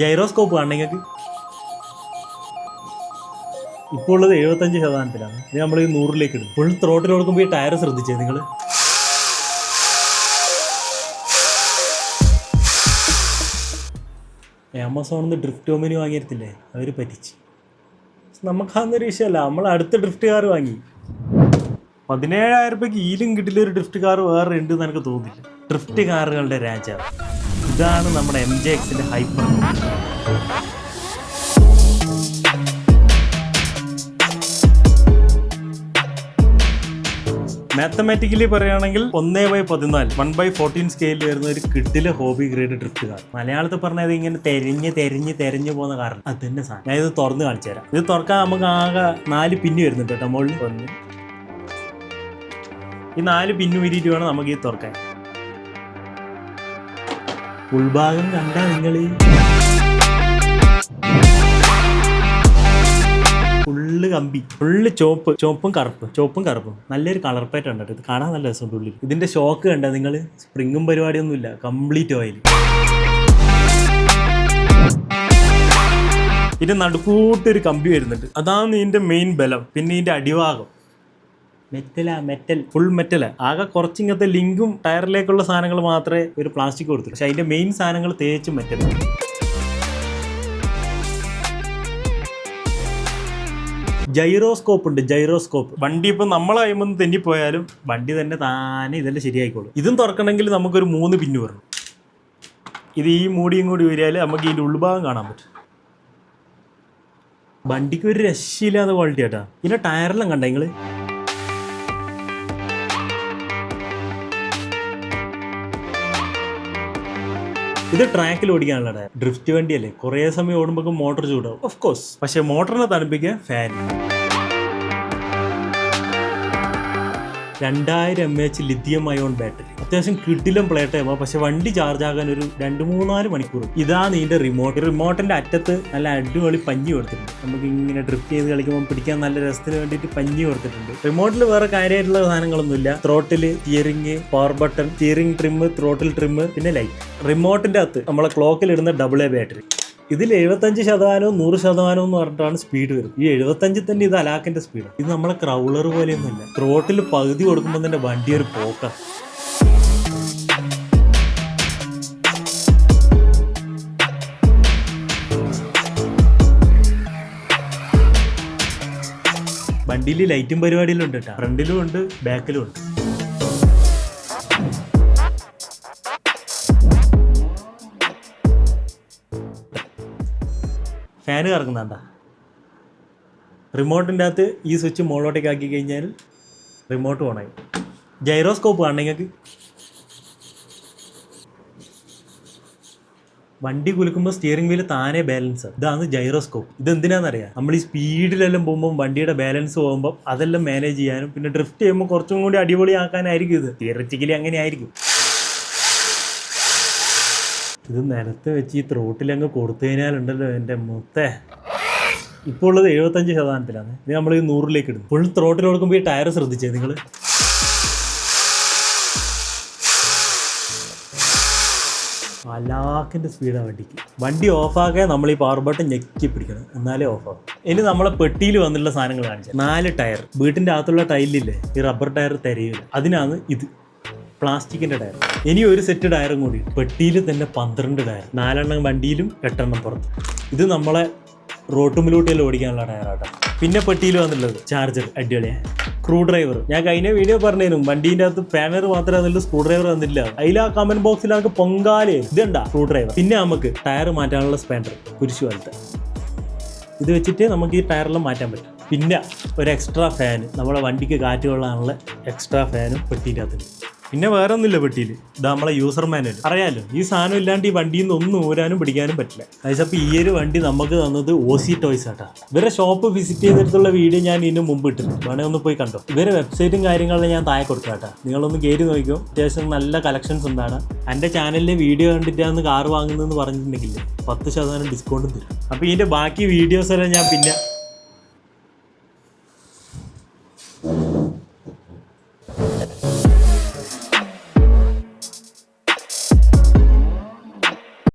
Gyroscope കാണണം നിങ്ങൾക്ക്. ഇപ്പോൾ ഉള്ളത് 75%. ഇത് നമ്മൾ ഈ 100-ലേക്ക് ഇടും. ഫുൾ ത്രോട്ടിൽ കൊടുക്കുമ്പോൾ ഈ ടയർ ശ്രദ്ധിച്ചേ നിങ്ങൾ. ആമസോണിൽ നിന്ന് ഡ്രിഫ്റ്റ് ഒമിനി വാങ്ങിയിരുത്തില്ലേ, അവർ പറ്റിച്ച്. നമുക്കതൊരു വിഷയമല്ല, നമ്മൾ അടുത്ത ഡ്രിഫ്റ്റ് കാർ വാങ്ങി. 17,000 രൂപയ്ക്ക് ഈലും കിട്ടില്ല ഒരു ഡ്രിഫ്റ്റ് കാർ വേറെ ഉണ്ടെന്ന് എനിക്ക് തോന്നുന്നില്ല. ഡ്രിഫ്റ്റ് കാറുകളുടെ രാജാവ് ഇതാണ് നമ്മുടെ MJXന്റെ ഹൈപ്പർ. മാത്തമാറ്റിക്കലി പറയുകയാണെങ്കിൽ 1/14 1/14 സ്കെയിലിൽ വരുന്ന ഒരു കിഡിലെ ഹോബി ഗ്രേഡ് ഡ്രിഫ്റ്റ് കാർ. മലയാളത്തിൽ പറഞ്ഞത് ഇങ്ങനെ തെരഞ്ഞ് പോകുന്ന കാറാണ്. അത് തന്നെ സാധനം. ഞാൻ ഇത് തുറന്ന് കാണിച്ചു തരാം. ഇത് തുറക്കാൻ നമുക്ക് ആകെ 4 പിന്ന് വരുന്നുണ്ട് കേട്ടോ. മുകളിൽ വന്ന് ഈ 4 പിന്ന് ഊരിയിട്ട് വേണം നമുക്ക് ഇത് തുറക്കാൻ. ഉൾഭാഗം കണ്ടാ നിങ്ങൾ ഫുള്ള് കമ്പി, ഫുള്ള് ചോപ്പും കറുപ്പും നല്ലൊരു കളർ പാറ്റേൺ ഉണ്ട്. ഇത് കാണാൻ നല്ല രസമുണ്ട്. ഉള്ളിൽ ഇതിന്റെ ഷോക്ക് കണ്ട നിങ്ങൾ. സ്പ്രിങ്ങും പരിപാടിയൊന്നുമില്ല, കംപ്ലീറ്റ് ഓയിൽ. ഇതിന്റെ നടുക്കൂട്ടൊരു കമ്പി വരുന്നുണ്ട്. അതാണ് ഇതിന്റെ മെയിൻ ബലം. പിന്നെ ഇതിന്റെ അടിഭാഗം മെറ്റൽ, ഫുൾ മെറ്റലാ. ആകെ കുറച്ച് ഇങ്ങനത്തെ ലിങ്കും ടയറിലേക്കുള്ള സാധനങ്ങൾ മാത്രമേ ഒരു പ്ലാസ്റ്റിക് കൊടുത്തു. പക്ഷെ അതിന്റെ മെയിൻ സാധനങ്ങൾ തേച്ചും മെറ്റലാണ്. ജൈറോസ്കോപ്പ് ഉണ്ട്. വണ്ടി ഇപ്പം നമ്മളെ കഴിയുമ്പോൾ തെന്നിപ്പോയാലും വണ്ടി താനെ ഇതെല്ലാം ശരിയായിക്കോളും. ഇതും തുറക്കണമെങ്കിൽ നമുക്കൊരു 3 പിന്ന് വരണം. ഇത് ഈ മൂടിയും കൂടി വരിയാൽ നമുക്ക് ഇതിൻ്റെ ഉൾഭാഗം കാണാൻ പറ്റും. വണ്ടിക്ക് ഒരു രക്ഷയില്ലാത്ത ക്വാളിറ്റി ആട്ടാ. ഇതിൻ്റെ ടയറെല്ലാം കണ്ട നിങ്ങൾ. ഇത് ട്രാക്കിൽ ഓടിക്കാനുള്ള ടയർ. ഡ്രിഫ്റ്റ് വണ്ടിയല്ലേ, കുറേ സമയം ഓടുമ്പോൾ മോട്ടോർ ചൂടാവും ഓഫ് കോഴ്സ്. പക്ഷെ മോട്ടറിനെ തണുപ്പിക്കാൻ fan. 2000 mAh lithium ion battery. അത്യാവശ്യം കിഡിലും പ്ലേറ്റ് ആകുമ്പോൾ. പക്ഷെ വണ്ടി ചാർജ് ആകാൻ ഒരു 2-3-4 മണിക്കൂർ. ഇതാണ് ഇതിന്റെ റിമോട്ടിന്റെ അറ്റത്ത് നല്ല അടിപൊളി പഞ്ഞി കൊടുത്തിട്ടുണ്ട്. നമുക്ക് ഇങ്ങനെ ഡ്രിഫ്റ്റ് ചെയ്ത് കളിക്കുമ്പോൾ പിടിക്കാൻ നല്ല രസത്തിന് വേണ്ടിയിട്ട് പഞ്ഞി കൊടുത്തിട്ടുണ്ട്. റിമോട്ടിൽ വേറെ കാര്യമായിട്ടുള്ള സാധനങ്ങളൊന്നുമില്ല. Throttle, steering, power button, steering trim, throttle trim, പിന്നെ ലൈറ്റ്. റിമോട്ടിന്റെ അകത്ത് നമ്മളെ ക്ലോക്കിൽ ഇടുന്ന AA ബാറ്ററി. ഇതിൽ 75%, 100% എന്ന് പറഞ്ഞിട്ടാണ് സ്പീഡ് വരുന്നത്. ഈ 75 തന്നെ ഇത് അലാക്കിന്റെ സ്പീഡ്. ഇത് നമ്മളെ ക്രൗളർ പോലെയൊന്നുമില്ല. ത്രോട്ടിൽ പകുതി കൊടുക്കുമ്പോൾ തന്നെ വണ്ടി ഒരു പോക്ക. വണ്ടിയിൽ ലൈറ്റും പരിപാടിയിലും ഉണ്ട് കേട്ടോ. ഫ്രണ്ടിലും ഉണ്ട്, ബാക്കിലും ഉണ്ട്. ഫാന് കറങ്ങുന്നുണ്ട. റിമോട്ടിൻ്റെ അകത്ത് ഈ സ്വിച്ച് മുകളിലോട്ടേക്ക് ആക്കി കഴിഞ്ഞാൽ റിമോട്ട് ഓണായി. ജൈറോസ്കോപ്പ് കാണണം നിങ്ങൾക്ക്. വണ്ടി കുലുക്കുമ്പോൾ സ്റ്റിയറിംഗ് വീല് താനെ ബാലൻസ്. ഇതാണ് ജൈറോസ്കോപ്പ്. ഇതെന്തിനാണെന്നറിയാം, നമ്മൾ ഈ സ്പീഡിലെല്ലാം പോകുമ്പോൾ വണ്ടിയുടെ ബാലൻസ് പോകുമ്പോൾ അതെല്ലാം മാനേജ് ചെയ്യാനും പിന്നെ ഡ്രിഫ്റ്റ് ചെയ്യുമ്പോൾ കുറച്ചും കൂടി അടിപൊളിയാക്കാനായിരിക്കും. ഇത് തിയററ്റിക്കലി അങ്ങനെ ആയിരിക്കും. ഇത് നിലത്ത് വെച്ച് ഈ ത്രോട്ടിലങ്ങ് കൊടുത്തു കഴിഞ്ഞാലുണ്ടല്ലോ എൻ്റെ മുത്തേ. ഇപ്പോൾ ഉള്ളത് 75%. ഇത് നമ്മൾ ഈ 100-ലേക്ക് ഇടും. ഫുൾ ത്രോട്ടിൽ കൊടുക്കുമ്പോൾ ഈ ടയർ ശ്രദ്ധിച്ചേ നിങ്ങൾ. അലാക്കിൻ്റെ സ്പീഡാണ് വണ്ടിക്ക്. വണ്ടി ഓഫാക്കാൻ നമ്മൾ ഈ പവർ ബട്ടൺ ഞെക്കി പിടിക്കണം, എന്നാലേ ഓഫാകും. ഇനി നമ്മളെ പെട്ടിയിൽ വന്നിട്ടുള്ള സാധനങ്ങൾ കാണിച്ചാൽ 4 ടയർ. വീട്ടിൻ്റെ അകത്തുള്ള ടൈലില്ലേ, ഈ റബ്ബർ ടയർ തിരയില്ല. അതിനാണ് ഇത് പ്ലാസ്റ്റിക്കിൻ്റെ ടയർ. ഇനി ഒരു സെറ്റ് ടയറും കൂടി. പെട്ടിയിൽ തന്നെ 12 ടയർ. 4 എണ്ണം വണ്ടിയിലും 8 എണ്ണം പുറത്ത്. ഇത് നമ്മളെ റോട്ടുമിലൂട്ടിയെല്ലാം ഓടിക്കാനുള്ള ടയറാട്ടോ. പിന്നെ പെട്ടിയിൽ വന്നിട്ടുള്ളത് ചാർജർ, അടിപൊളിയാണ്. സ്ക്രൂ ഡ്രൈവർ ഞാൻ കഴിഞ്ഞ വീഡിയോ പറഞ്ഞിരുന്നു. വണ്ടീൻ്റെ അകത്ത് പാനർ മാത്രമേ വന്നില്ല, സ്ക്രൂ ഡ്രൈവർ വന്നില്ല. അതിൽ ആ കമന്റ് ബോക്സിൽ നമുക്ക് പൊങ്കാലേ ഇതുണ്ടാ സ്ക്രൂ ഡ്രൈവർ. പിന്നെ നമുക്ക് ടയർ മാറ്റാനുള്ള സ്പാൻഡർ, കുരിശു പോലത്തെ. ഇത് വെച്ചിട്ട് നമുക്ക് ഈ ടയറെല്ലാം മാറ്റാൻ പറ്റും. പിന്നെ ഒരു എക്സ്ട്രാ ഫാൻ, നമ്മളെ വണ്ടിക്ക് കാറ്റ് കൊള്ളാനുള്ള എക്സ്ട്രാ ഫാനും പെട്ടിൻ്റെ അകത്തുണ്ട്. പിന്നെ വേറെ ഒന്നുമില്ല പെട്ടിയിൽ. ഇതാ നമ്മളെ യൂസർ മാനുവൽ. അറിയാമല്ലോ, ഈ സാധനം ഇല്ലാണ്ട് ഈ വണ്ടിയിൽ നിന്ന് ഒന്നും ഊരാനും പിടിക്കാനും പറ്റില്ല. അപ്പോൾ ഈ ഒരു വണ്ടി നമുക്ക് തന്നത് OC ടോയ്സ് ആട്ടാ. ഇവരെ ഷോപ്പ് വിസിറ്റ് ചെയ്തിട്ടുള്ള വീഡിയോ ഞാൻ ഇതിന് മുമ്പ് ഇട്ടിട്ടുണ്ട്, വേണമെങ്കിൽ ഒന്ന് പോയി കണ്ടോ. ഇവരെ വെബ്സൈറ്റും കാര്യങ്ങളും ഞാൻ താഴെ കൊടുക്കാം കേട്ടോ. നിങ്ങളൊന്ന് കയറി നോക്കിയോ. അത്യാവശ്യം നല്ല കളക്ഷൻസ് ഉണ്ടാണ്. എൻ്റെ ചാനലിലെ വീഡിയോ കണ്ടിട്ടാണ് കാർ വാങ്ങുന്നതെന്ന് പറഞ്ഞിട്ടുണ്ടെങ്കിൽ 10% ഡിസ്കൗണ്ടും തരും. അപ്പോൾ ഇതിൻ്റെ ബാക്കി വീഡിയോസ് എല്ലാം ഞാൻ പിന്നെ